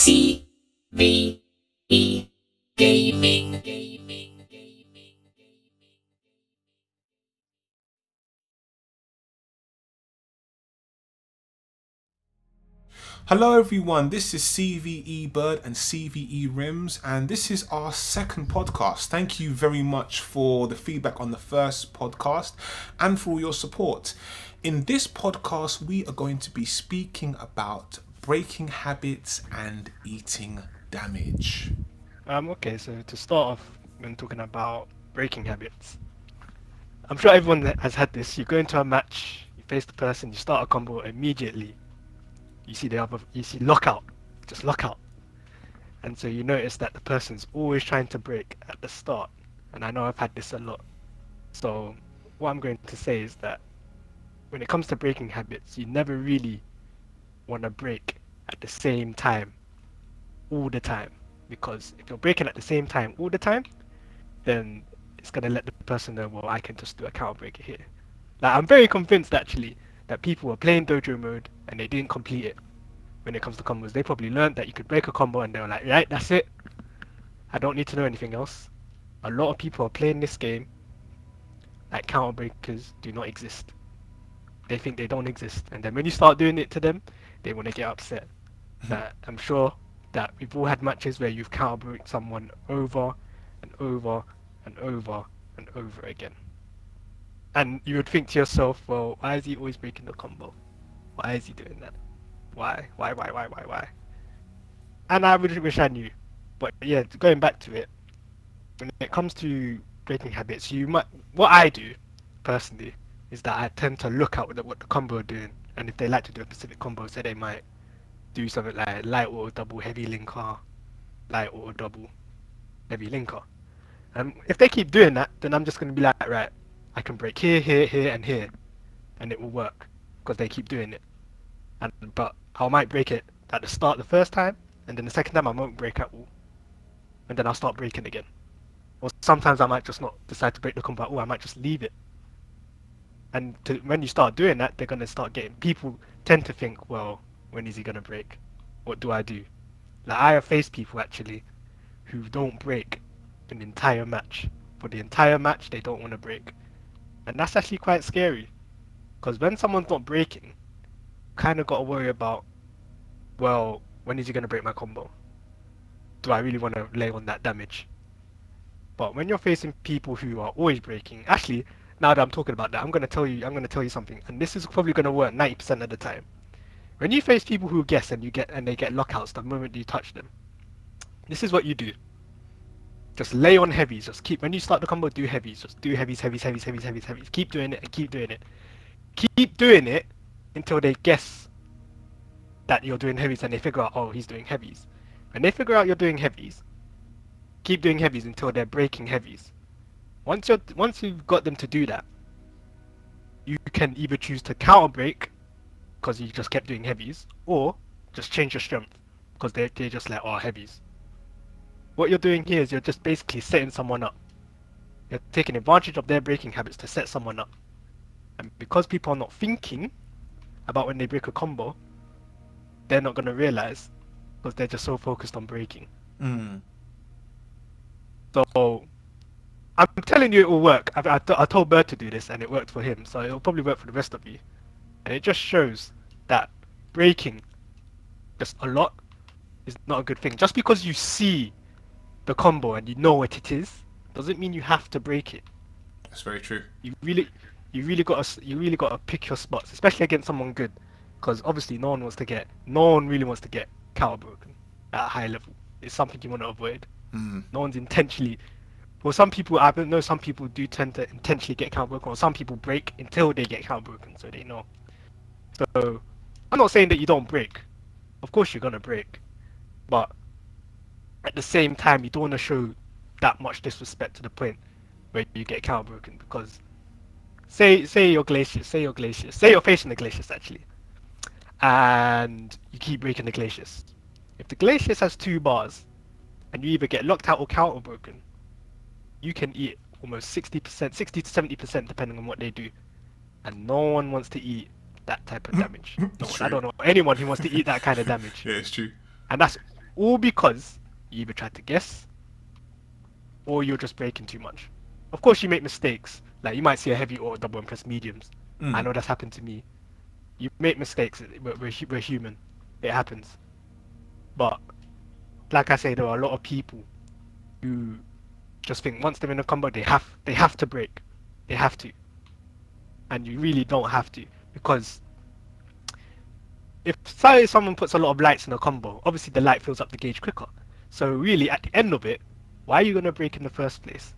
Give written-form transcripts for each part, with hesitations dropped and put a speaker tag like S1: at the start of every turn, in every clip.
S1: CVE Gaming.
S2: Hello everyone, this is CVE Bird and CVE Rims, and this is our second podcast. Thank you very much for the feedback on the first podcast and for all your support. In this podcast, we are going to be speaking about breaking habits and eating damage.
S3: Okay, so to start off, when talking about breaking habits, I'm sure everyone that has had this. You go into a match, you face the person, you start a combo immediately. You see lockout, just lockout, and so you notice that the person's always trying to break at the start. And I know I've had this a lot. So what I'm going to say is that when it comes to breaking habits, you never really want to break at the same time all the time, because if you're breaking at the same time all the time, then it's going to let the person know, well, I can just do a counter breaker here. Like, I'm very convinced actually that people were playing Dojo mode and they didn't complete it. When it comes to combos, they probably learned that you could break a combo and they were like, right, that's it, I don't need to know anything else. A lot of people are playing this game like counter breakers do not exist. They think they don't exist, and then when you start doing it to them, they want to get upset. I'm sure that we've all had matches where you've counter broke someone over and over and over and over again. And you would think to yourself, well, why is he always breaking the combo? Why is he doing that? Why? And I would wish I knew. But yeah, going back to it, when it comes to breaking habits, what I do, personally, is that I tend to look at what the combo are doing. And if they like to do a specific combo, say they might do something like light or double heavy linker, light or double heavy linker. If they keep doing that, then I'm just going to be like, right, I can break here, here, here, and here, and it will work because they keep doing it. But I might break it at the start the first time, and then the second time I won't break at all, and then I'll start breaking again. Or sometimes I might just not decide to break the combo at all. I might just leave it. And when you start doing that, they're going to start getting. People tend to think, well, when is he going to break? What do I do? Like, I have faced people actually who don't break an entire match. For the entire match, they don't want to break. And that's actually quite scary, because when someone's not breaking, kind of got to worry about, well, when is he going to break my combo? Do I really want to lay on that damage? But when you're facing people who are always breaking, actually, now that I'm talking about that, I'm going to tell you something, and this is probably going to work 90% of the time. When you face people who guess and they get lockouts the moment you touch them, this is what you do. Just lay on heavies. Just keep, when you start the combo, do heavies. Just do heavies. Keep doing it and keep doing it. Keep doing it until they guess that you're doing heavies and they figure out, oh, he's doing heavies. When they figure out you're doing heavies, keep doing heavies until they're breaking heavies. Once you've got them to do that, you can either choose to counter break because you just kept doing heavies, or just change your strength because they're just like, oh, heavies. What you're doing here is you're just basically setting someone up. You're taking advantage of their breaking habits to set someone up. And because people are not thinking about when they break a combo, they're not going to realize, because they're just so focused on breaking. So I'm telling you it will work. I told Bird to do this and it worked for him, so it'll probably work for the rest of you. And it just shows that breaking just a lot is not a good thing. Just because you see the combo and you know what it is, doesn't mean you have to break it.
S2: That's very true.
S3: You really got to pick your spots, especially against someone good, because obviously no one really wants to get counter broken at a high level. It's something you want to avoid. No one's intentionally. Well, some people, I know some people do tend to intentionally get counter broken, or some people break until they get counter broken, so they know. So I'm not saying that you don't break. Of course you're gonna break, but at the same time, you don't want to show that much disrespect to the point where you get counter broken. Because say you're Glacius, say you're facing the Glacius actually, and you keep breaking the Glacius. If the Glacius has 2 bars, and you either get locked out or counter broken, you can eat almost 60%, 60 to 70% depending on what they do, and no one wants to eat that type of damage. No one, I don't know anyone who wants to eat that kind of damage.
S2: Yeah, it's true.
S3: And All because you either tried to guess or you're just breaking too much. Of course, you make mistakes. Like, you might see a heavy or double and press mediums. I know that's happened to me. You make mistakes. We're human. It happens. But, like I say, there are a lot of people who just think once they're in a combo, they have to break. They have to. And you really don't have to. Because if say someone puts a lot of lights in a combo, obviously the light fills up the gauge quicker. So really, at the end of it, why are you going to break in the first place?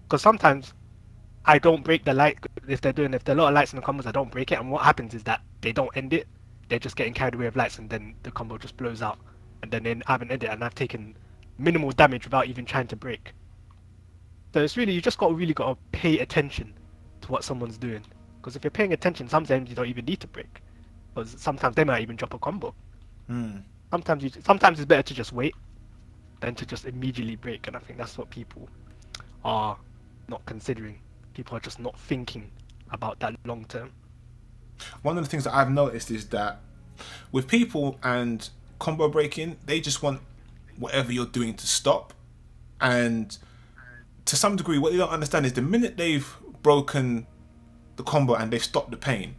S3: Because sometimes I don't break the light. If there are a lot of lights in the combos, I don't break it. And what happens is that they don't end it. They're just getting carried away with lights, and then the combo just blows out. And then I haven't ended it, and I've taken minimal damage without even trying to break. So it's really, you just really got to pay attention to what someone's doing. Because if you're paying attention, sometimes you don't even need to break. Because sometimes they might even drop a combo. Sometimes it's better to just wait than to just immediately break, and I think that's what people are not considering. People are just not thinking about that long term.
S2: One of the things that I've noticed is that with people and combo breaking, they just want whatever you're doing to stop. And to some degree, what they don't understand is the minute they've broken the combo and they've stopped the pain,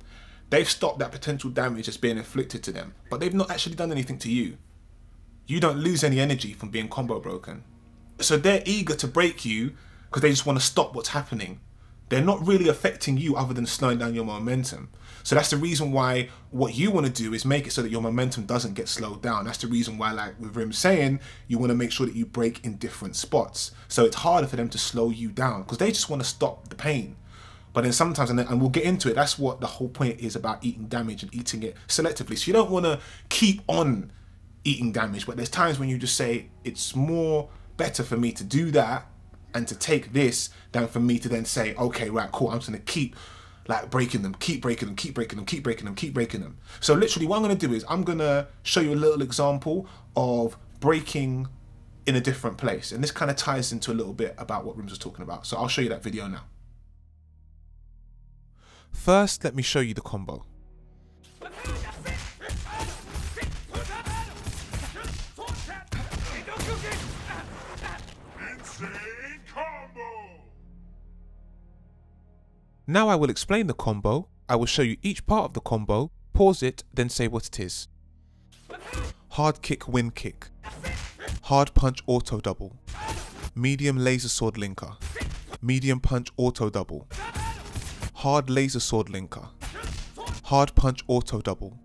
S2: they've stopped that potential damage that's being inflicted to them, but they've not actually done anything to you. You don't lose any energy from being combo broken. So they're eager to break you because they just want to stop what's happening. They're not really affecting you other than slowing down your momentum. So that's the reason why what you want to do is make it so that your momentum doesn't get slowed down. That's the reason why, like with Rim saying, you want to make sure that you break in different spots. So it's harder for them to slow you down because they just want to stop the pain. But then sometimes, and we'll get into it, that's what the whole point is about eating damage and eating it selectively. So you don't want to keep on eating damage, but there's times when you just say, it's more better for me to do that and to take this than for me to then say, okay, right, cool, I'm just going to keep like breaking them, keep breaking them, keep breaking them, keep breaking them, keep breaking them. So literally what I'm going to do is I'm going to show you a little example of breaking in a different place. And this kind of ties into a little bit about what Rims was talking about. So I'll show you that video now. First, let me show you the combo. Now I will explain the combo. I will show you each part of the combo, pause it, then say what it is. Hard kick, win kick. Hard punch, auto double. Medium laser sword linker. Medium punch, auto double. Hard laser sword linker. Hard punch, auto double.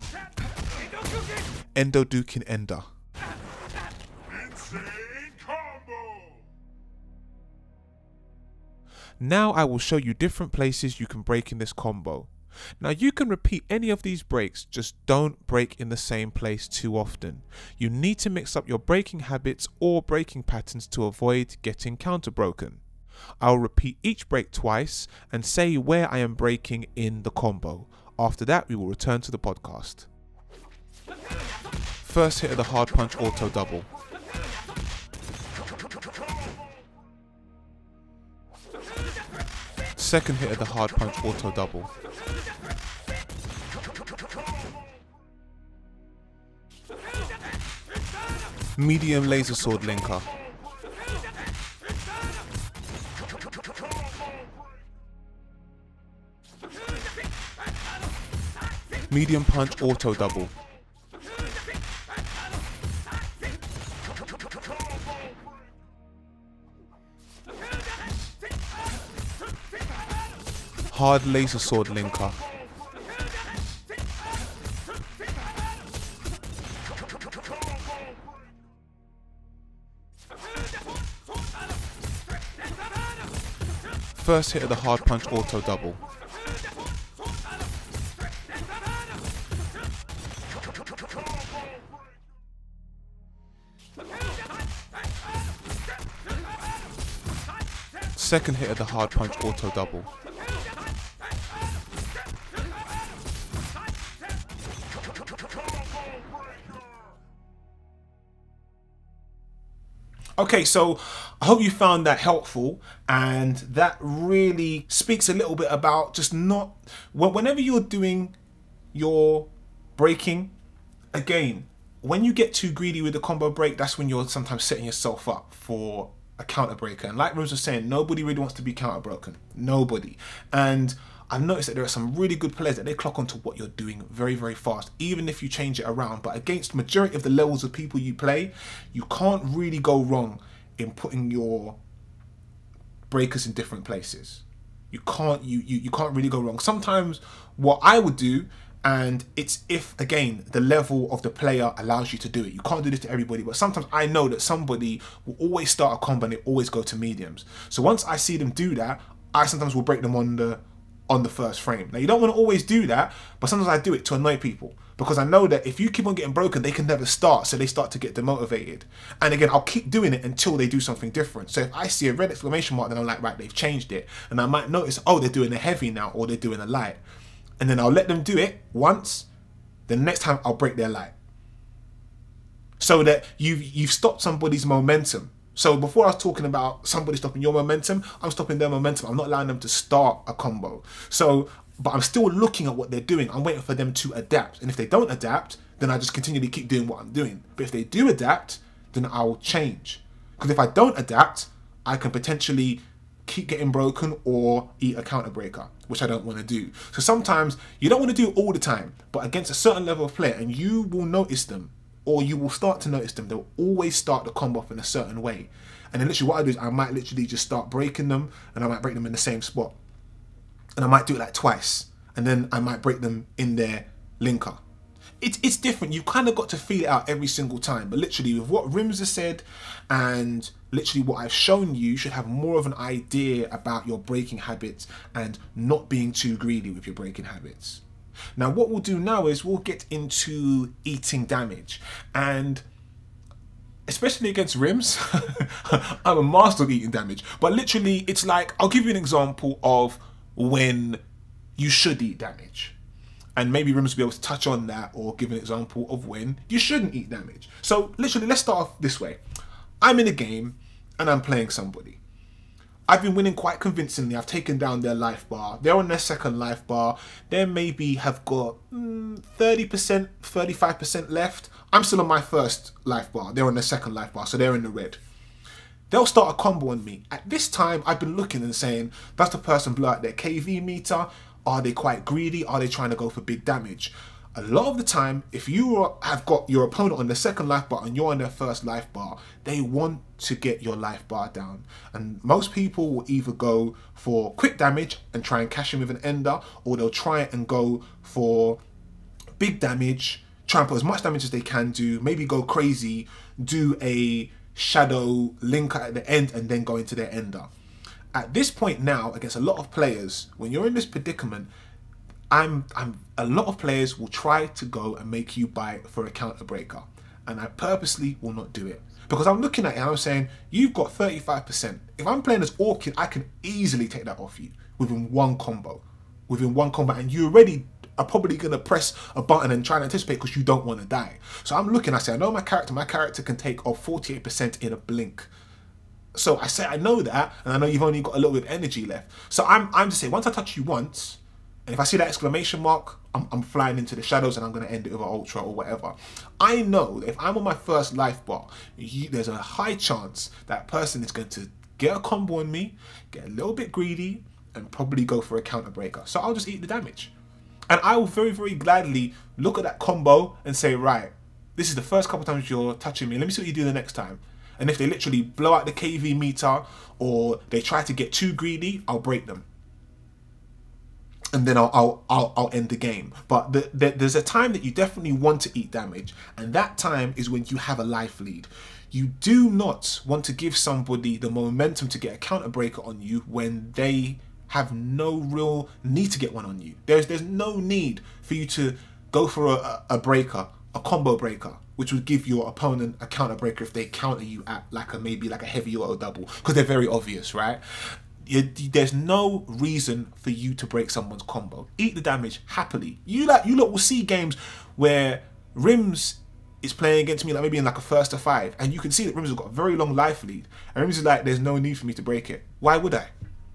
S2: Endo Dukin ender. Now I will show you different places you can break in this combo. Now you can repeat any of these breaks, just don't break in the same place too often. You need to mix up your breaking habits or breaking patterns to avoid getting counter broken. I'll repeat each break twice and say where I am breaking in the combo. After that we will return to the podcast. First hit of the hard punch auto double. Second hit of the hard punch auto double. Medium laser sword linker. Medium punch auto double. Hard laser sword linker. First hit of the hard punch auto double. Second hit of the hard punch auto double. Okay, so I hope you found that helpful, and that really speaks a little bit about just not, whenever you're doing your breaking, again, when you get too greedy with the combo break, that's when you're sometimes setting yourself up for a counter breaker. And like Rose was saying, nobody really wants to be counter broken. Nobody. And I've noticed that there are some really good players that they clock onto what you're doing very, very fast, even if you change it around. But against the majority of the levels of people you play, you can't really go wrong in putting your breakers in different places. You can't really go wrong. Sometimes what I would do, and it's if, again, the level of the player allows you to do it. You can't do this to everybody, but sometimes I know that somebody will always start a combo and they always go to mediums. So once I see them do that, I sometimes will break them on the first frame. Now, you don't want to always do that, but sometimes I do it to annoy people, because I know that if you keep on getting broken, they can never start, so they start to get demotivated. And again, I'll keep doing it until they do something different. So if I see a red exclamation mark, then I'm like, right, they've changed it. And I might notice, oh, they're doing a heavy now, or they're doing a light. And then I'll let them do it once, the next time I'll break their light. So that you've stopped somebody's momentum. So before I was talking about somebody stopping your momentum, I'm stopping their momentum. I'm not allowing them to start a combo. So, but I'm still looking at what they're doing. I'm waiting for them to adapt. And if they don't adapt, then I just continually keep doing what I'm doing. But if they do adapt, then I'll change. Because if I don't adapt, I can potentially keep getting broken or eat a counter breaker, which I don't want to do. So sometimes you don't want to do it all the time, but against a certain level of player, and you will notice them, or you will start to notice them, they'll always start the combo off in a certain way. And then literally what I do is I might literally just start breaking them, and I might break them in the same spot. And I might do it like twice, and then I might break them in their linker. It's different. You've kind of got to feel it out every single time. But literally with what Rims has said and literally what I've shown you, you should have more of an idea about your breaking habits and not being too greedy with your breaking habits. Now what we'll do now is we'll get into eating damage. And especially against Rims, I'm a master of eating damage. But literally it's like, I'll give you an example of when you should eat damage. And maybe Rims will be able to touch on that or give an example of when you shouldn't eat damage. So literally, let's start off this way. I'm in a game and I'm playing somebody. I've been winning quite convincingly. I've taken down their life bar. They're on their second life bar. They maybe have got 30%, 35% left. I'm still on my first life bar. They're on their second life bar, so they're in the red. They'll start a combo on me. At this time, I've been looking and saying, does the person blow out their KV meter? Are they quite greedy? Are they trying to go for big damage? A lot of the time, if you have got your opponent on the second life bar and you're on their first life bar, they want to get your life bar down. And most people will either go for quick damage and try and cash in with an ender, or they'll try and go for big damage, try and put as much damage as they can do, maybe go crazy, do a shadow linker at the end and then go into their ender. At this point now, against a lot of players, when you're in this predicament, a lot of players will try to go and make you buy for a counter breaker. And I purposely will not do it. Because I'm looking at it and I'm saying, you've got 35%. If I'm playing as Orchid, I can easily take that off you within one combo. And you already are probably going to press a button and try and anticipate because you don't want to die. So I'm looking, I say, I know my character can take off 48% in a blink. So I say I know that, and I know you've only got a little bit of energy left. So I'm just saying, once I touch you once, and if I see that exclamation mark, I'm flying into the shadows and I'm going to end it with an ultra or whatever. I know that if I'm on my first life bar, there's a high chance that person is going to get a combo on me, get a little bit greedy, and probably go for a counter breaker. So I'll just eat the damage. And I will very, very gladly look at that combo and say, right, this is the first couple times you're touching me. Let me see what you do the next time. And if they literally blow out the KV meter or they try to get too greedy, I'll break them. And then I'll end the game. But there's a time that you definitely want to eat damage. And that time is when you have a life lead. You do not want to give somebody the momentum to get a counter breaker on you when they have no real need to get one on you. There's no need for you to go for a breaker, a combo breaker, which would give your opponent a counter breaker if they counter you at maybe like a heavy auto double, because they're very obvious, right? There's no reason for you to break someone's combo. Eat the damage happily. You lot will see games where Rims is playing against me, like maybe in like a 1st to 5, and you can see that Rims has got a very long life lead, and Rims is like, there's no need for me to break it. Why would I?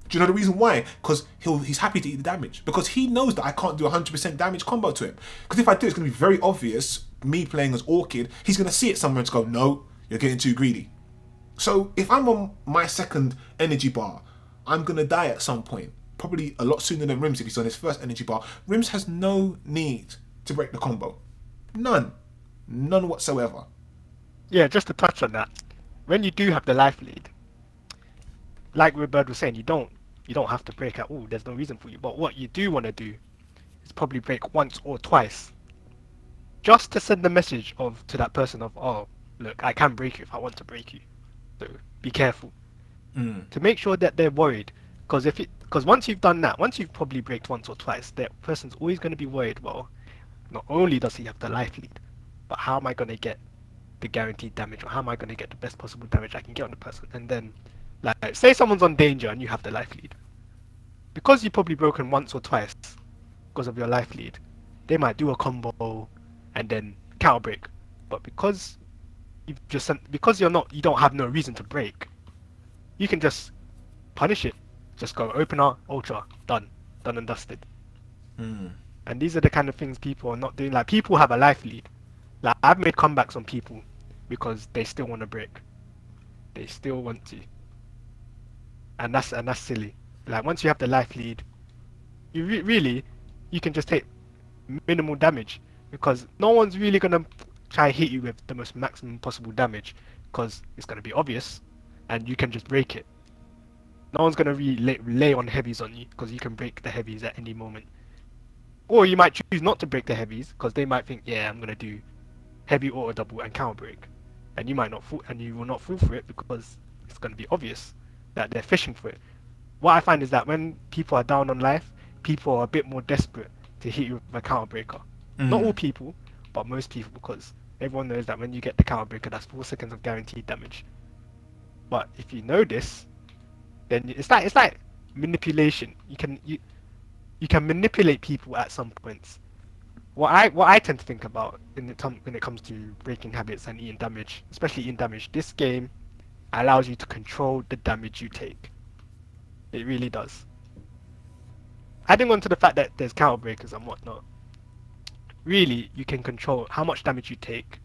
S2: Do you know the reason why? Because he's happy to eat the damage. Because he knows that I can't do 100% damage combo to him. Because if I do, it's going to be very obvious me playing as Orchid, he's going to see it somewhere and just go, no, you're getting too greedy. So if I'm on my second energy bar, I'm going to die at some point. Probably a lot sooner than Rims if he's on his first energy bar. Rims has no need to break the combo. None. None whatsoever.
S3: Yeah, just to touch on that, when you do have the life lead, like Bird was saying, you don't have to break at all. There's no reason for you. But what you do want to do is probably break once or twice, just to send the message to that person of, oh, look, I can break you if I want to break you. So be careful. To make sure that they're worried, because once you've done that, once you've probably breaked once or twice, that person's always going to be worried. Well, not only does he have the life lead, but how am I going to get the guaranteed damage, or how am I going to get the best possible damage I can get on the person? And then, like, say someone's on danger and you have the life lead, because you've probably broken once or twice because of your life lead, they might do a combo and then counter break. But because you don't have no reason to break, you can just punish it. Just go opener, ultra, done and dusted. And these are the kind of things people are not doing. Like, people have a life lead. Like, I've made comebacks on people because they still want to break. They still want to. And that's silly. Like, once you have the life lead, you really you can just take minimal damage, because no one's really gonna try and hit you with the most maximum possible damage, because it's gonna be obvious, and you can just break it. No one's gonna really lay on heavies on you, because you can break the heavies at any moment. Or you might choose not to break the heavies, because they might think, yeah, I'm gonna do heavy auto double and counter break, and you might not fall, and you will not fall for it because it's gonna be obvious that they're fishing for it. What I find is that when people are down on life, people are a bit more desperate to hit you with a counter breaker. Not all people, but most people, because everyone knows that when you get the counter breaker, that's 4 seconds of guaranteed damage. But if you know this, then it's like manipulation. You can manipulate people at some points. What I tend to think about when it comes to breaking habits and eating damage, especially eating damage, this game allows you to control the damage you take. It really does. Adding on to the fact that there's counter breakers and whatnot, really you can control how much damage you take,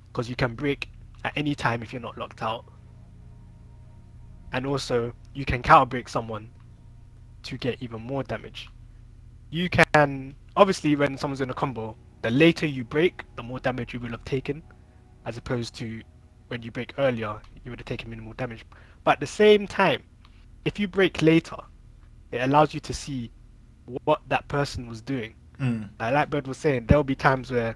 S3: because you can break at any time if you're not locked out. And also, you can counter break someone to get even more damage. You can, obviously, when someone's in a combo, the later you break, the more damage you will have taken, as opposed to when you break earlier, you would have taken minimal damage. But at the same time, if you break later, it allows you to see what that person was doing. Like Bird was saying, there will be times where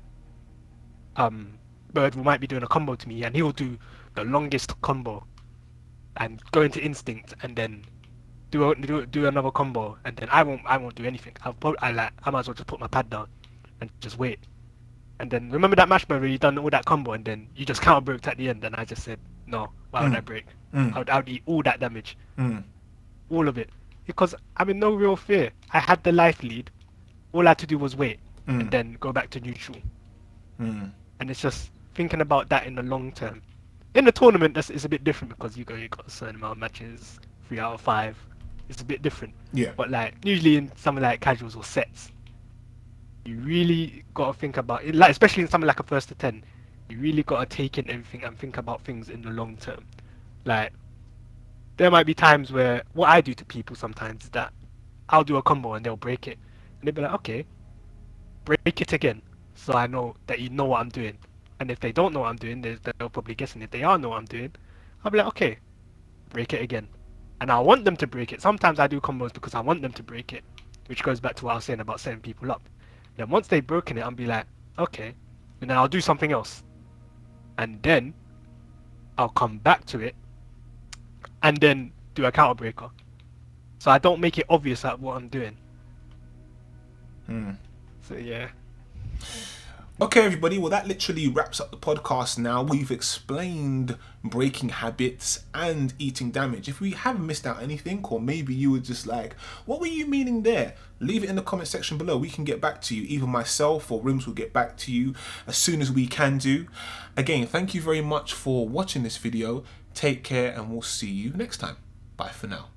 S3: Bird might be doing a combo to me, and he will do the longest combo and go into instinct, and then do another combo, and then I won't do anything. I might as well just put my pad down and just wait. And then remember that match where you done all that combo and then you just counter broke at the end, and I just said, no, why would I break? I would eat all that damage, all of it, because I'm in no real fear. I had the life lead. All I had to do was wait and then go back to neutral. And it's just thinking about that in the long term. In the tournament, it's a bit different, because you got a certain amount of matches, 3 out of 5. It's a bit different.
S2: Yeah.
S3: But like usually in something like casuals or sets, you really gotta think about it. Like, especially in something like a first to 10, you really gotta take in everything and think about things in the long term. Like, there might be times where what I do to people sometimes is that I'll do a combo and they'll break it, and they'll be like, okay, break it again, so I know that you know what I'm doing. And if they don't know what I'm doing, they'll probably guess. And if they are know what I'm doing, I'll be like, okay, break it again. And I want them to break it. Sometimes I do combos because I want them to break it, which goes back to what I was saying about setting people up. Then once they've broken it, I'll be like, okay, and then I'll do something else. And then I'll come back to it and then do a counter breaker. So I don't make it obvious at what I'm doing. So yeah.
S2: Okay, everybody, well, that literally wraps up the podcast now. We've explained breaking habits and eating damage. If we have missed out anything, or maybe you were just like, what were you meaning there? Leave it in the comment section below. We can get back to you. Either myself or Rims will get back to you as soon as we can do. Again, thank you very much for watching this video. Take care, and we'll see you next time. Bye for now.